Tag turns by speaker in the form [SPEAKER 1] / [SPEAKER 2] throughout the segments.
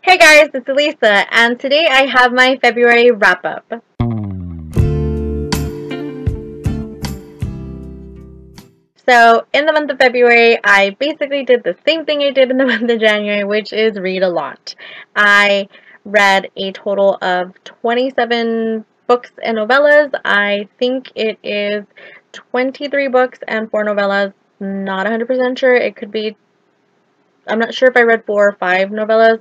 [SPEAKER 1] Hey guys, it's Elisa, and today I have my February wrap up. So, in the month of February, I basically did the same thing I did in the month of January, which is read a lot. I read a total of 27 books and novellas. I think it is 23 books and 4 novellas. Not 100% sure. It could be, I'm not sure if I read 4 or 5 novellas,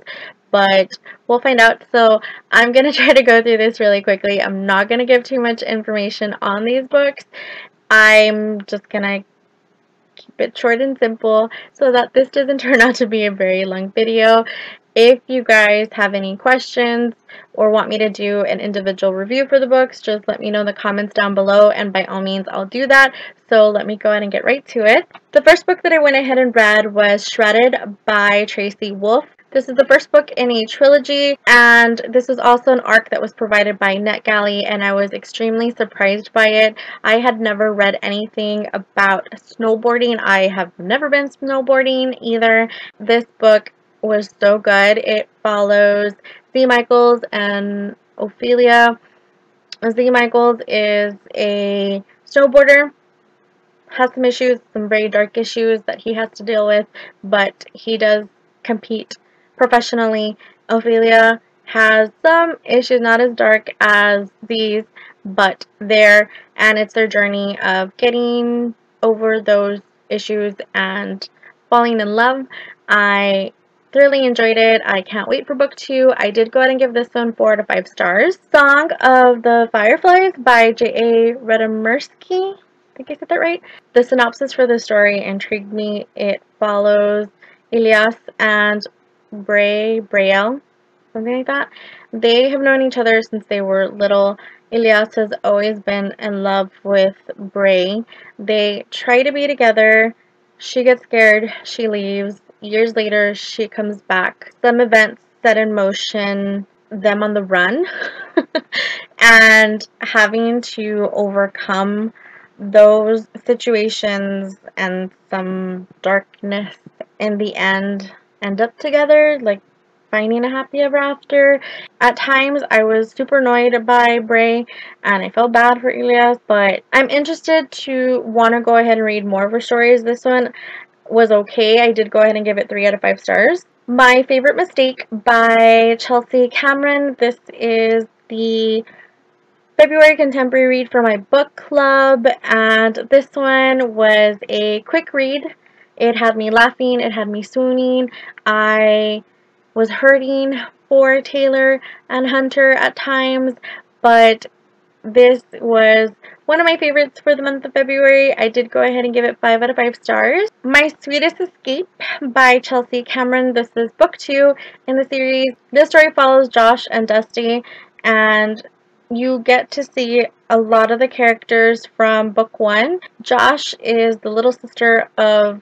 [SPEAKER 1] but we'll find out. So I'm going to try to go through this really quickly. I'm not going to give too much information on these books. I'm just going to keep it short and simple so that this doesn't turn out to be a very long video. If you guys have any questions or want me to do an individual review for the books, just let me know in the comments down below, and by all means I'll do that. So let me go ahead and get right to it. The first book that I went ahead and read was Shredded by Tracy Wolff. This is the first book in a trilogy, and this was also an arc that was provided by NetGalley, and I was extremely surprised by it. I had never read anything about snowboarding. I have never been snowboarding either. This book was so good. It follows Z. Michaels and Ophelia. Z. Michaels is a snowboarder, has some issues, some very dark issues that he has to deal with, but he does compete professionally. Ophelia has some issues, not as dark as these, but there, and it's their journey of getting over those issues and falling in love. I thoroughly enjoyed it. I can't wait for book 2. I did go ahead and give this one 4 out of 5 stars. Song of the Fireflies by J.A. Redemirsky. I think I said that right. The synopsis for the story intrigued me. It follows Elias and Braille, something like that. They have known each other since they were little. Elias has always been in love with Bray. They try to be together. She gets scared. She leaves. Years later, she comes back. Some events set in motion them on the run and having to overcome those situations and some darkness in the end up together, like finding a happy ever after. At times I was super annoyed by Bray and I felt bad for Elias, but I'm interested to want to go ahead and read more of her stories. This one was okay. I did go ahead and give it 3 out of 5 stars. My Favorite Mistake by Chelsea Cameron. This is the February contemporary read for my book club, and this one was a quick read. It had me laughing, it had me swooning. I was hurting for Taylor and Hunter at times, but this was one of my favorites for the month of February. I did go ahead and give it 5 out of 5 stars. My Sweetest Escape by Chelsea Cameron. This is book 2 in the series. This story follows Josh and Dusty, and you get to see a lot of the characters from book 1. Josh is the little sister of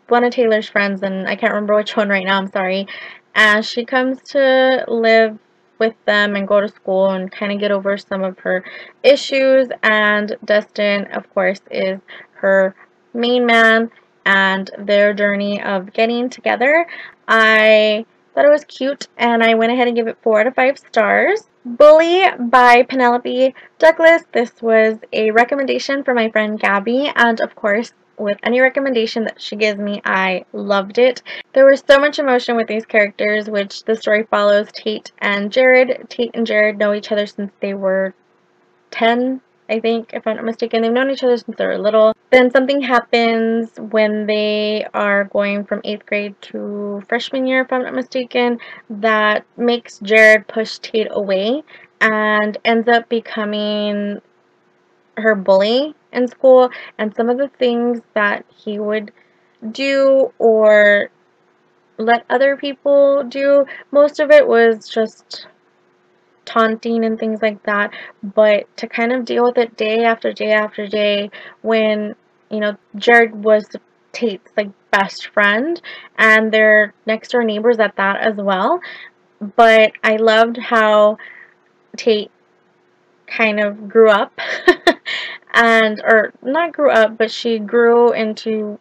[SPEAKER 1] one of Taylor's friends, and I can't remember which one right now, I'm sorry. And she comes to live with them and go to school and kind of get over some of her issues, and Dustin, of course, is her main man, and their journey of getting together. I thought it was cute, and I went ahead and gave it 4 out of 5 stars. Bully by Penelope Douglas. This was a recommendation from my friend Gabby, and of course, with any recommendation that she gives me, I loved it. There was so much emotion with these characters, which the story follows Tate and Jared. Tate and Jared know each other since they were 10, I think, if I'm not mistaken. They've known each other since they were little. Then something happens when they are going from 8th grade to freshman year, if I'm not mistaken, that makes Jared push Tate away and ends up becoming her bully in school, and some of the things that he would do or let other people do, most of it was just taunting and things like that. But to kind of deal with it day after day after day, when Jared was Tate's like best friend and they're next door neighbors at that as well. But I loved how Tate kind of grew up and or not grew up, but she grew into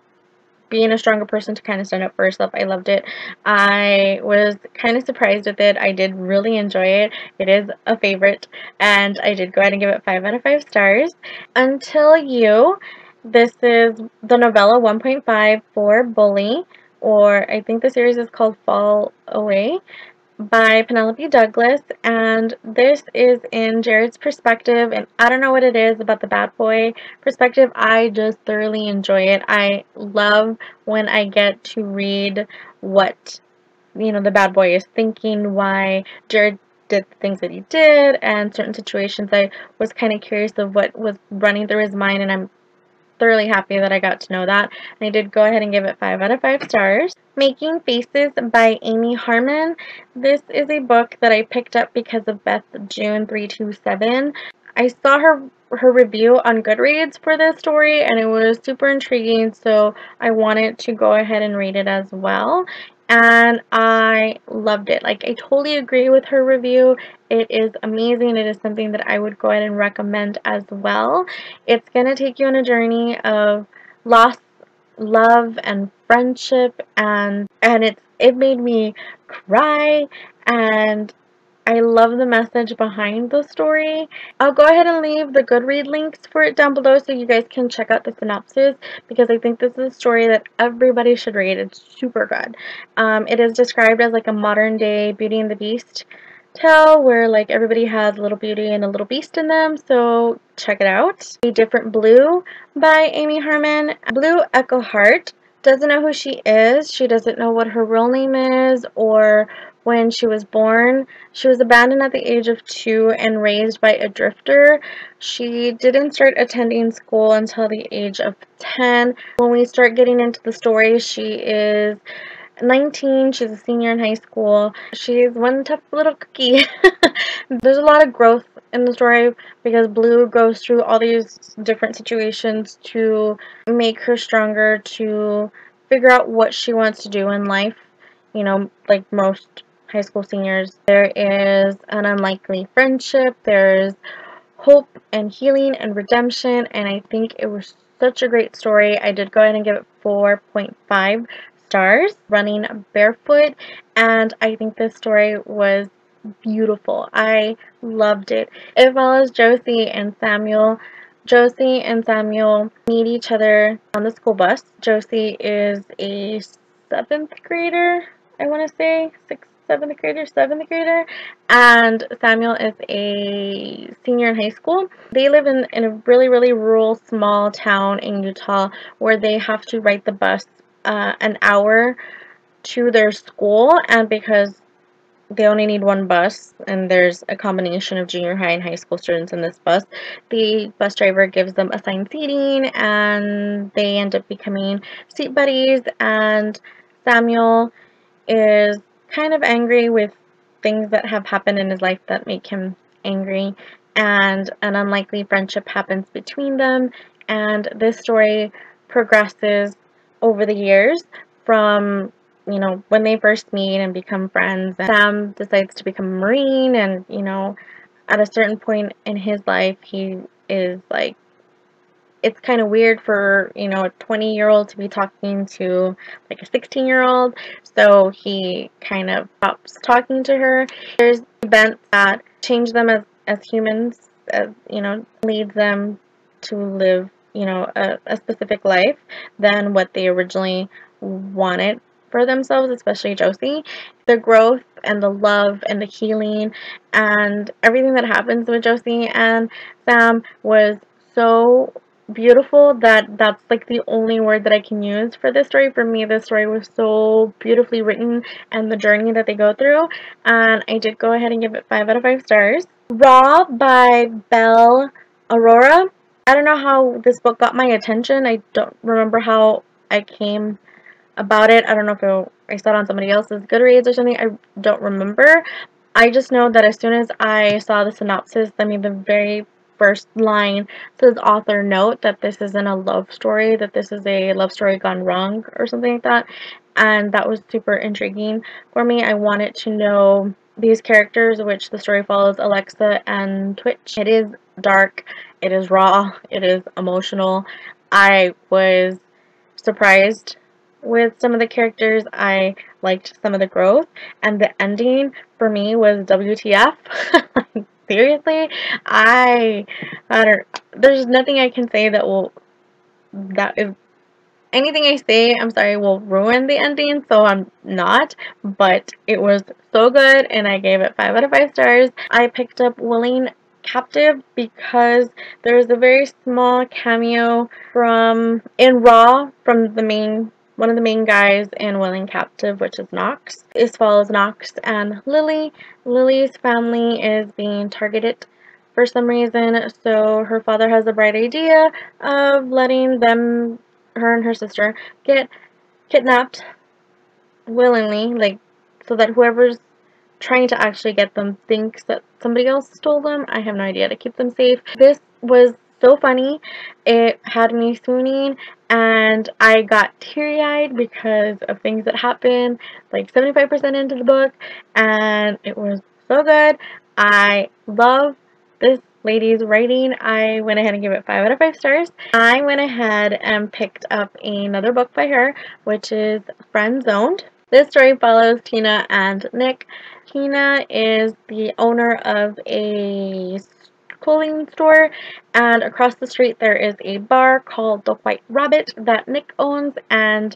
[SPEAKER 1] being a stronger person to kind of stand up for herself. I loved it. I was kind of surprised with it. I did really enjoy it. It is a favorite, and I did go ahead and give it 5 out of 5 stars. Until You. This is the novella 1.5 for Bully, or I think the series is called Fall Away, by Penelope Douglas, and this is in Jared's perspective, and I don't know what it is about the bad boy perspective. I just thoroughly enjoy it. I love when I get to read what, the bad boy is thinking, why Jared did the things that he did, and certain situations. I was kind of curious of what was running through his mind, and I'm thoroughly happy that I got to know that. And I did go ahead and give it 5 out of 5 stars. Making Faces by Amy Harmon. This is a book that I picked up because of Beth June 327. I saw her review on Goodreads for this story, and it was super intriguing, so I wanted to go ahead and read it as well. And I loved it. Like, I totally agree with her review. It is amazing. It is something that I would go ahead and recommend as well. It's going to take you on a journey of loss, love, and friendship, and it made me cry, and I love the message behind the story. I'll go ahead and leave the Goodread links for it down below so you guys can check out the synopsis, because I think this is a story that everybody should read. It's super good. It is described as like a modern day Beauty and the Beast tale where like everybody has a little beauty and a little beast in them, so check it out. A Different Blue by Amy Harmon. Blue Echohart doesn't know who she is. She doesn't know what her real name is or when she was born. She was abandoned at the age of 2 and raised by a drifter. She didn't start attending school until the age of 10. When we start getting into the story, she is 19. She's a senior in high school. She's one tough little cookie. There's a lot of growth in the story because Blue goes through all these different situations to make her stronger, to figure out what she wants to do in life. Like most high school seniors, there is an unlikely friendship, there's hope and healing and redemption, and I think it was such a great story. I did go ahead and give it 4.5 stars. Running Barefoot, and I think this story was beautiful. I loved it. It follows Josie and Samuel. Josie and Samuel meet each other on the school bus. Josie is a 7th grader, I want to say, 6th, 7th grader, and Samuel is a senior in high school. They live in a really, really rural, small town in Utah where they have to ride the bus an hour to their school, and because they only need one bus, and there's a combination of junior high and high school students in this bus, the bus driver gives them assigned seating, and they end up becoming seat buddies, and Samuel is kind of angry with things that have happened in his life that make him angry, and an unlikely friendship happens between them, and this story progresses over the years from when they first meet and become friends. And Sam decides to become a Marine, and at a certain point in his life he is like, it's kind of weird for a 20-year-old to be talking to like a 16-year-old, so he kind of stops talking to her. There's events that change them as humans, as leads them to live a specific life than what they originally wanted for themselves, especially Josie. The growth and the love and the healing and everything that happens with Josie and Sam was so beautiful that's like the only word that I can use for this story. For me, this story was so beautifully written, and the journey that they go through, and I did go ahead and give it 5 out of 5 stars. Raw by Belle Aurora. I don't know how this book got my attention. I don't remember how I came about it. I don't know if I saw it on somebody else's Goodreads or something. I don't remember. I just know that as soon as I saw the synopsis, the very first line says author note that this isn't a love story, that this is a love story gone wrong or something like that. And that was super intriguing for me. I wanted to know these characters, which the story follows Alexa and Twitch. It is dark, it is raw, it is emotional. I was surprised with some of the characters. I liked some of the growth, and the ending for me was WTF. Like, seriously, I don't. There's nothing I can say that is anything I say, I'm sorry, will ruin the ending, so I'm not, but it was so good, and I gave it 5 out of 5 stars. I picked up Willing Captive because there's a very small cameo in Raw from one of the main guys in Willing Captive, which is Nox. This follows Nox and Lily. Lily's family is being targeted for some reason, so her father has a bright idea of letting her and her sister get kidnapped willingly, like, so that whoever's trying to actually get them thinks that somebody else stole them. I have no idea, to keep them safe. This was so funny. It had me swooning, and I got teary-eyed because of things that happened like 75% into the book, and it was so good. I love this lady's writing. I went ahead and gave it 5 out of 5 stars. I went ahead and picked up another book by her, which is Friend Zoned. This story follows Tina and Nick. Tina is the owner of a clothing store, and across the street there is a bar called the White Rabbit that Nick owns, and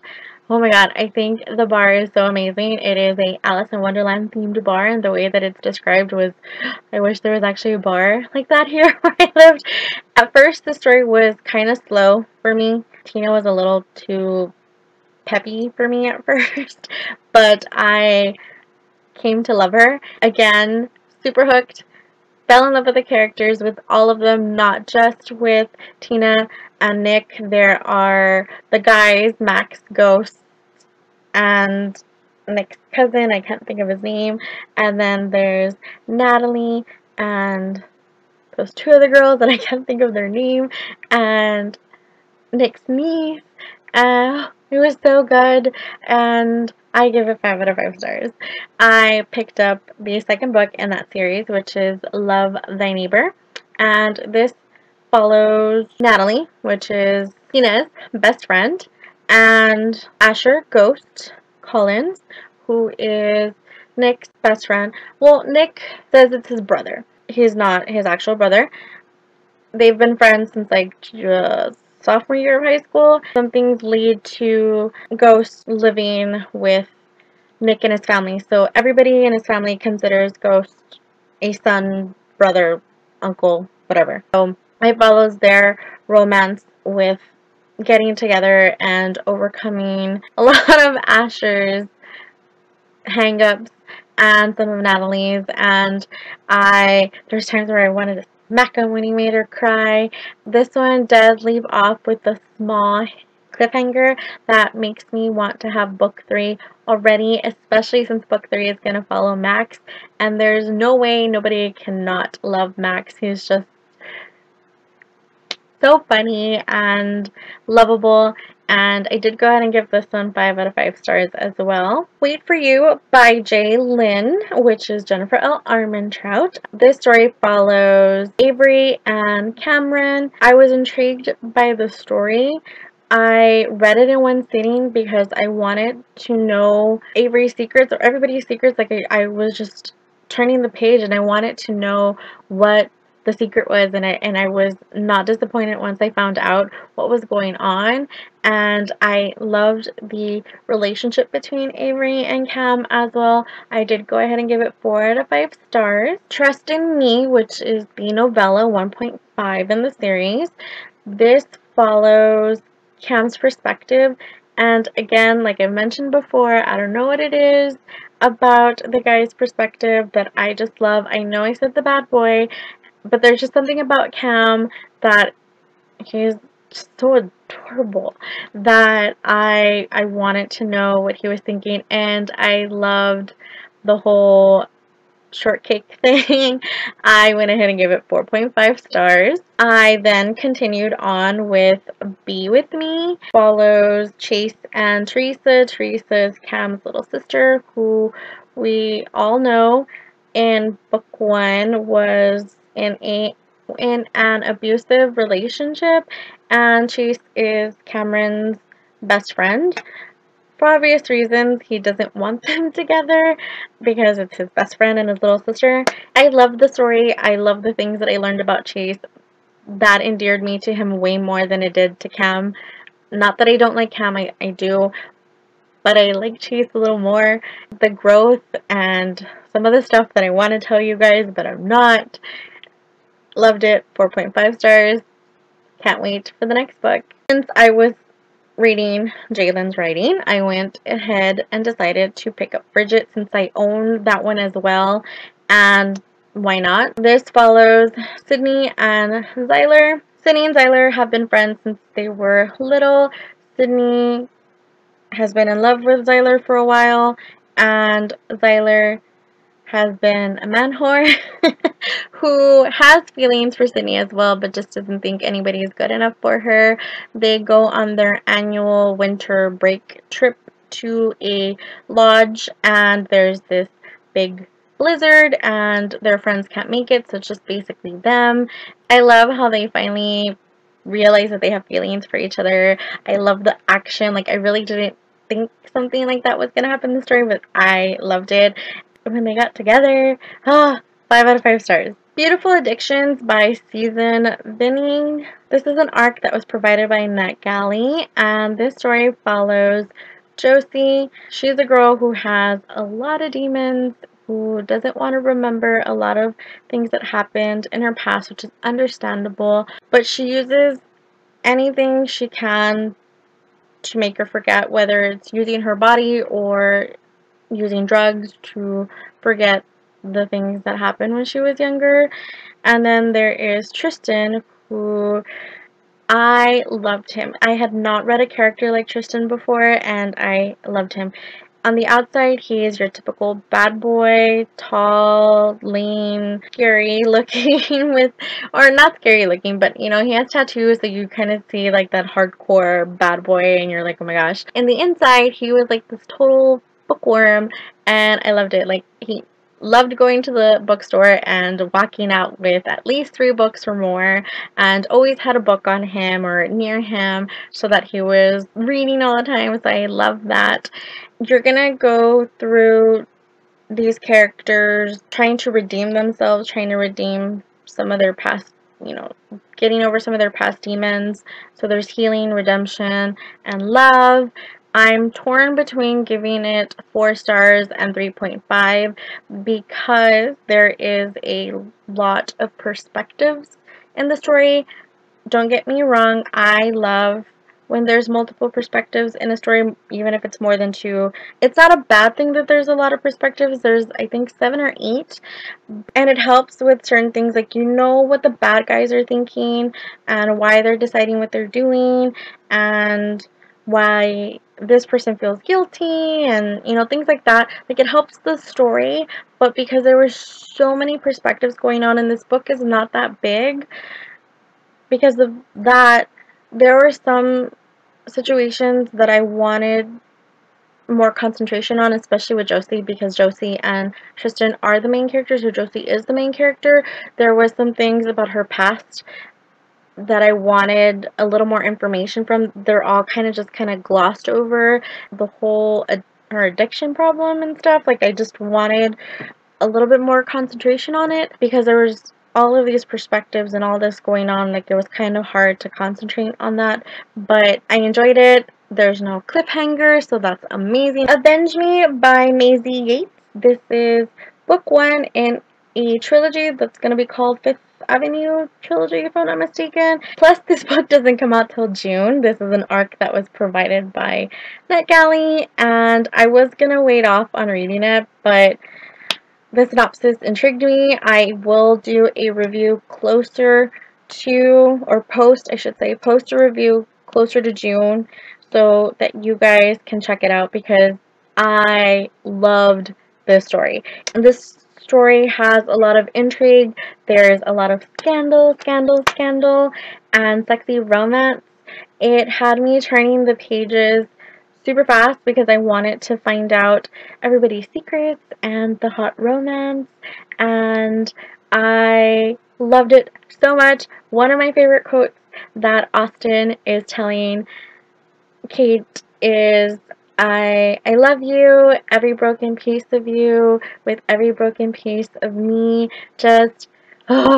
[SPEAKER 1] oh my god, I think the bar is so amazing. It is a Alice in Wonderland themed bar, and the way that it's described was, I wish there was actually a bar like that here where I lived. At first, the story was kind of slow for me. Tina was a little too peppy for me at first, but I came to love her. Again, super hooked. Fell in love with the characters, with all of them, not just with Tina and Nick. There are the guys, Max, Ghost, and Nick's cousin. I can't think of his name. And then there's Natalie and those 2 other girls that I can't think of their name. And Nick's niece. It was so good, and I give it 5 out of 5 stars. I picked up the second book in that series, which is Love Thy Neighbor, and this follows Natalie, which is Tina's best friend, and Asher Ghost Collins, who is Nick's best friend. Well, Nick says it's his brother. He's not his actual brother. They've been friends since like just sophomore year of high school. Some things lead to Ghost living with Nick and his family. So everybody in his family considers Ghost a son, brother, uncle, whatever. So it follows their romance with getting together and overcoming a lot of Asher's hang-ups and some of Natalie's, and there's times where I wanted to smack him when he made her cry. This one does leave off with a small cliffhanger that makes me want to have book 3 already, especially since book 3 is going to follow Max, and there's no way nobody cannot love Max. He's just so funny and lovable, and I did go ahead and give this one 5 out of 5 stars as well. Wait for You by Jay Lynn, which is Jennifer L. Armentrout. This story follows Avery and Cameron. I was intrigued by the story. I read it in one sitting because I wanted to know Avery's secrets, or everybody's secrets. Like, I was just turning the page and I wanted to know what the secret was, and I was not disappointed once I found out what was going on, and I loved the relationship between Avery and Cam as well. I did go ahead and give it 4 out of 5 stars. Trust in Me, which is the novella 1.5 in the series. This follows Cam's perspective, and again, like I mentioned before, I don't know what it is about the guy's perspective that I just love. I know I said the bad boy, but there's just something about Cam that he's just so adorable that I wanted to know what he was thinking, and I loved the whole shortcake thing. I went ahead and gave it 4.5 stars. I then continued on with Be With Me. Follows Chase and Teresa. Teresa is Cam's little sister, who we all know in book 1 was in an abusive relationship, and Chase is Cameron's best friend. for obvious reasons, he doesn't want them together because it's his best friend and his little sister. I love the story. I love the things that I learned about Chase. That endeared me to him way more than it did to Cam. Not that I don't like Cam, I do, but I like Chase a little more. The growth and some of the stuff that I want to tell you guys, but I'm not. Loved it. 4.5 stars. Can't wait for the next book. Since I was reading Jalen's writing, I went ahead and decided to pick up Bridget since I own that one as well, and why not? This follows Sydney and Zyler. Sydney and Zyler have been friends since they were little. Sydney has been in love with Zyler for a while, and Zyler has been a man whore who has feelings for Sydney as well, but just doesn't think anybody is good enough for her. They go on their annual winter break trip to a lodge, and there's this big blizzard, and their friends can't make it, so it's just basically them. I love how they finally realize that they have feelings for each other. I love the action. Like, I really didn't think something like that was going to happen in the story, but I loved it. When they got together, 5 out of 5 stars. Beautiful Addictions by Susan Vinning. This is an arc that was provided by NetGalley, and this story follows Josie. She's a girl who has a lot of demons, who doesn't want to remember a lot of things that happened in her past, which is understandable, but she uses anything she can to make her forget, whether it's using her body or using drugs to forget the things that happened when she was younger. And then there is Tristan, who I loved him. I had not read a character like Tristan before, and I loved him. On the outside, he is your typical bad boy, tall, lean, scary looking with, or not scary looking, but you know, he has tattoos, so you kind of see like that hardcore bad boy, and you're like, oh my gosh. In the inside, he was like this total bookworm, and I loved it. Like, he loved going to the bookstore and walking out with at least 3 books or more, and always had a book on him or near him so that he was reading all the time. So I love that. You're gonna go through these characters trying to redeem themselves, trying to redeem some of their past, you know, getting over some of their past demons. So there's healing, redemption, and love. I'm torn between giving it 4 stars and 3.5 because there is a lot of perspectives in the story. Don't get me wrong, I love when there's multiple perspectives in a story, even if it's more than 2. It's not a bad thing that there's a lot of perspectives. There's, I think, 7 or 8, and it helps with certain things, like, you know what the bad guys are thinking and why they're deciding what they're doing and why this person feels guilty, and you know, things like that. Like, it helps the story, but because there were so many perspectives going on, and this book is not that big, because of that, there were some situations that I wanted more concentration on, especially with Josie, because Josie and Tristan are the main characters, or Josie is the main character. There was some things about her past that I wanted a little more information from. They're all kind of glossed over. The whole her addiction problem and stuff, like, I just wanted a little bit more concentration on it because there was all of these perspectives and all this going on. Like, it was kind of hard to concentrate on that, but I enjoyed it. There's no cliffhanger, so that's amazing. Avenge Me by Maisie Yates. This is book 1 in a trilogy that's going to be called Fifth Avenue Trilogy, if I'm not mistaken. Plus, this book doesn't come out till June. This is an arc that was provided by NetGalley, and I was going to wait off on reading it, but the synopsis intrigued me. I will do a review closer to, or post, I should say, post a review closer to June so that you guys can check it out, because I loved this story. And this story has a lot of intrigue. There's a lot of scandal, and sexy romance. It had me turning the pages super fast because I wanted to find out everybody's secrets and the hot romance, and I loved it so much. One of my favorite quotes that Austen is telling Kate is, I love you, every broken piece of you, with every broken piece of me, just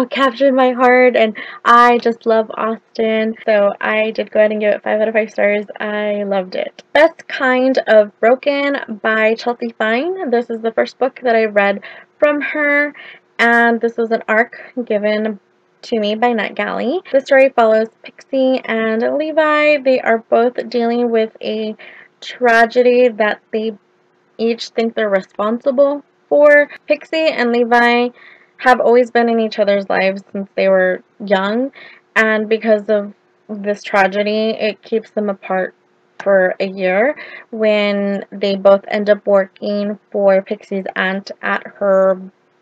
[SPEAKER 1] captured my heart, and I just love Austen. So I did go ahead and give it 5 out of 5 stars. I loved it. Best Kind of Broken by Chelsea Fine. This is the first book that I read from her, and this was an arc given to me by NetGalley. The story follows Pixie and Levi. They are both dealing with a tragedy that they each think they're responsible for. Pixie and Levi have always been in each other's lives since they were young, and because of this tragedy, it keeps them apart for a year when they both end up working for Pixie's aunt at her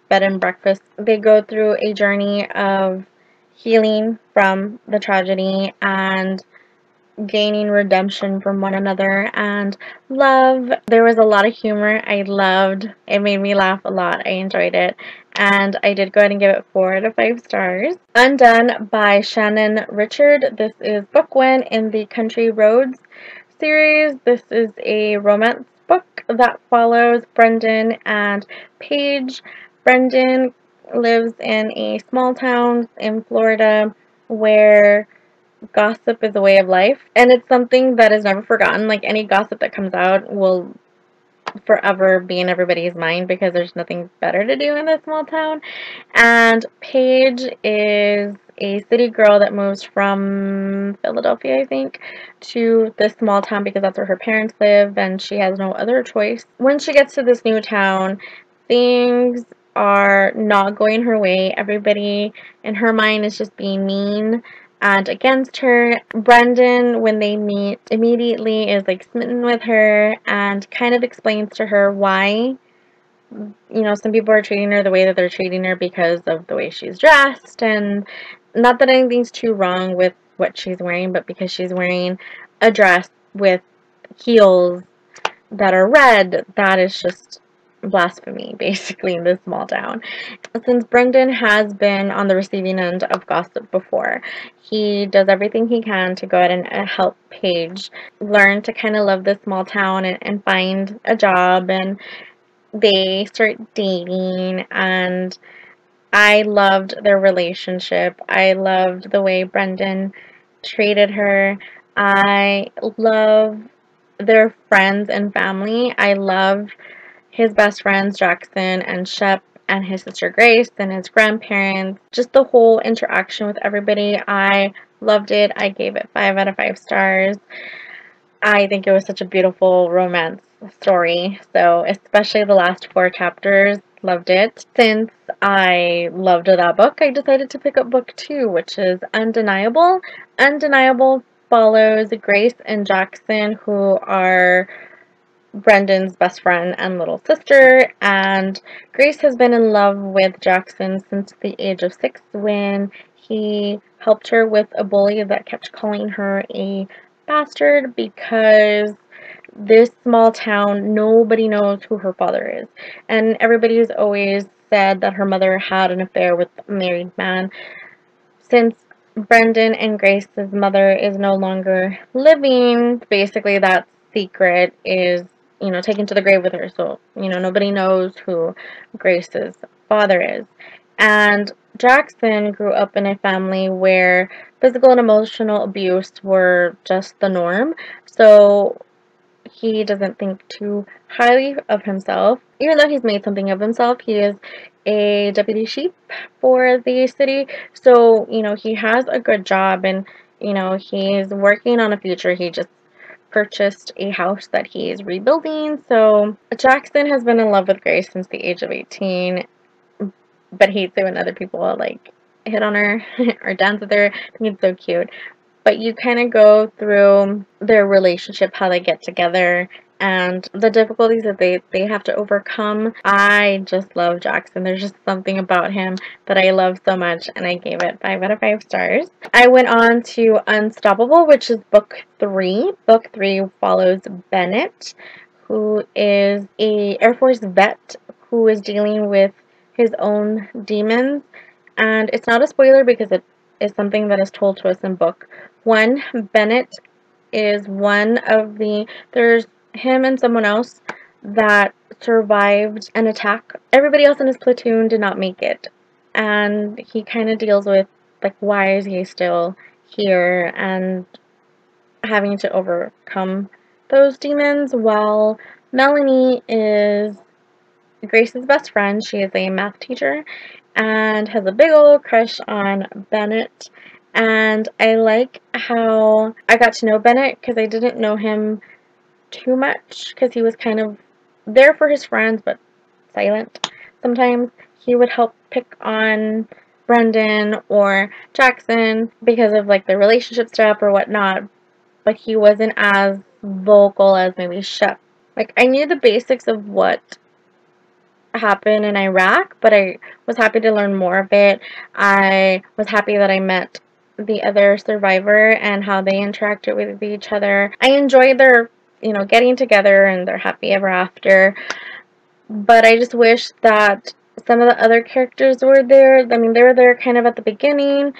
[SPEAKER 1] bed and breakfast. They go through a journey of healing from the tragedy and gaining redemption from one another and love. There was a lot of humor. I loved it. Made me laugh a lot. I enjoyed it. And I did go ahead and give it 4 out of 5 stars. Undone by Shannon Richard. This is book 1 in the Country Roads series. This is a romance book that follows Brendan and Paige. Brendan lives in a small town in Florida where gossip is a way of life, and it's something that is never forgotten. Like, any gossip that comes out will forever be in everybody's mind because there's nothing better to do in this small town. And Paige is a city girl that moves from Philadelphia, I think, to this small town because that's where her parents live, and she has no other choice. When she gets to this new town, things are not going her way. Everybody in her mind is just being mean and against her. Brendan, when they meet, immediately is like smitten with her and kind of explains to her why, some people are treating her the way that they're treating her because of the way she's dressed, and not that anything's too wrong with what she's wearing, but because she's wearing a dress with heels that are red, that is just blasphemy, basically, in this small town. Since Brendan has been on the receiving end of gossip before, he does everything he can to go ahead and help Paige learn to kind of love this small town and find a job, and they start dating, and I loved their relationship. I loved the way Brendan treated her. I love their friends and family. I love his best friends, Jackson and Shep, and his sister Grace, and his grandparents. Just the whole interaction with everybody. I loved it. I gave it 5 out of 5 stars. I think it was such a beautiful romance story. So, especially the last 4 chapters, loved it. Since I loved that book, I decided to pick up book 2, which is Undeniable. Undeniable follows Grace and Jackson, who are Brendan's best friend and little sister, and Grace has been in love with Jackson since the age of 6 when he helped her with a bully that kept calling her a bastard because this small town, nobody knows who her father is, and everybody's always said that her mother had an affair with a married man. Since Brendan and Grace's mother is no longer living, basically that secret is, taken to the grave with her. So, nobody knows who Grace's father is. And Jackson grew up in a family where physical and emotional abuse were just the norm. So he doesn't think too highly of himself. Even though he's made something of himself, he is a deputy chief for the city. So, he has a good job, and, he's working on a future. He just purchased a house that he's rebuilding. So Jackson has been in love with Grace since the age of 18, but hates it when other people like hit on her or dance with her. I think it's so cute. But you kind of go through their relationship, how they get together, and the difficulties that they have to overcome. I just love Jackson. There's just something about him that I love so much, and I gave it 5 out of 5 stars. I went on to Unstoppable, which is book 3. Book 3 follows Bennett, who is a Air Force vet who is dealing with his own demons. And it's not a spoiler because it is something that is told to us in book 1. Bennett is one of the, there's him and someone else that survived an attack. Everybody else in his platoon did not make it. And he kind of deals with, like, why is he still here and having to overcome those demons, while Melanie is Grace's best friend. She is a math teacher and has a big old crush on Bennett. And I like how I got to know Bennett because I didn't know him too much because he was kind of there for his friends but silent. Sometimes he would help pick on Brendan or Jackson because of like the relationship stuff or whatnot, but he wasn't as vocal as maybe Shep. Like, I knew the basics of what happened in Iraq, but I was happy to learn more of it. I was happy that I met the other survivor and how they interacted with each other. I enjoyed their, getting together and their happy ever after. But I just wish that some of the other characters were there. I mean, they were there kind of at the beginning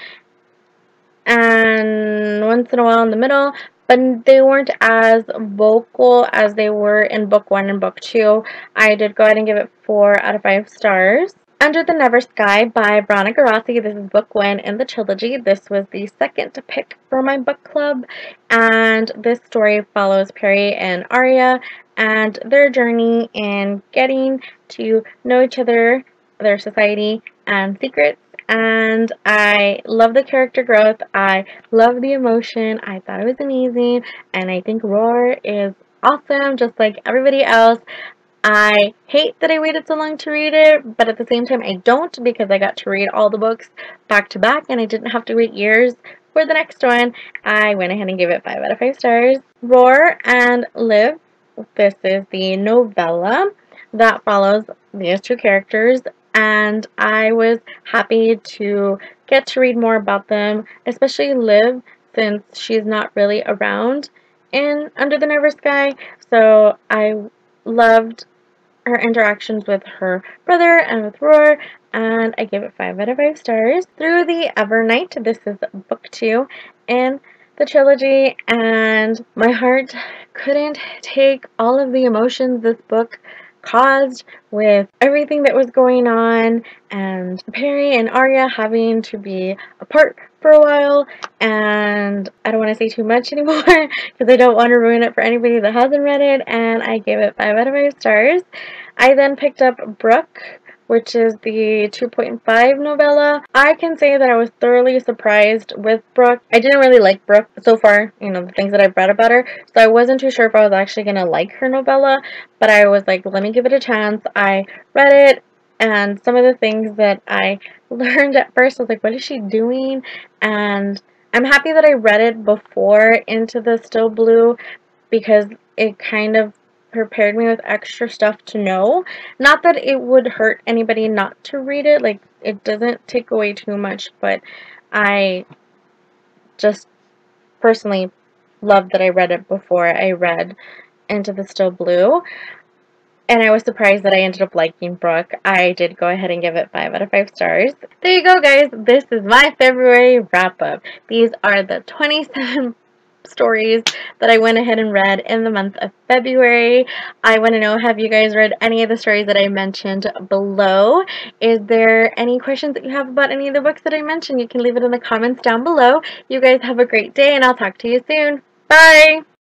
[SPEAKER 1] and once in a while in the middle, but they weren't as vocal as they were in book 1 and book 2. I did go ahead and give it 4 out of 5 stars. Under the Never Sky by Veronica Rossi. This is book 1 in the trilogy. This was the second pick for my book club, and this story follows Perry and Arya and their journey in getting to know each other, their society, and secrets. And I love the character growth. I love the emotion. I thought it was amazing, and I think Roar is awesome, just like everybody else. I hate that I waited so long to read it, but at the same time I don't, because I got to read all the books back to back and I didn't have to wait years for the next one. I went ahead and gave it 5 out of 5 stars. Roar and Liv. This is the novella that follows these two characters, and I was happy to get to read more about them, especially Liv, since she's not really around in Under the Never Sky. So I loved her interactions with her brother and with Roar, and I gave it 5 out of 5 stars. Through the Evernight, this is book 2 in the trilogy, and my heart couldn't take all of the emotions this book caused with everything that was going on, and Perry and Arya having to be apart for a while, and I don't want to say too much anymore because I don't want to ruin it for anybody that hasn't read it, and I gave it 5 out of 5 stars. I then picked up Brooke, which is the 2.5 novella. I can say that I was thoroughly surprised with Brooke. I didn't really like Brooke so far, the things that I've read about her, so I wasn't too sure if I was actually going to like her novella, but I was like, let me give it a chance. I read it, and some of the things that I learned at first, I was like, what is she doing? And I'm happy that I read it before Into the Still Blue, because it kind of prepared me with extra stuff to know. Not that it would hurt anybody not to read it, like, it doesn't take away too much, but I just personally love that I read it before I read Into the Still Blue. And I was surprised that I ended up liking Brooke. I did go ahead and give it 5 out of 5 stars. There you go, guys. This is my February wrap-up. These are the 27 stories that I went ahead and read in the month of February. I want to know, have you guys read any of the stories that I mentioned below? Is there any questions that you have about any of the books that I mentioned? You can leave it in the comments down below. You guys have a great day, and I'll talk to you soon. Bye!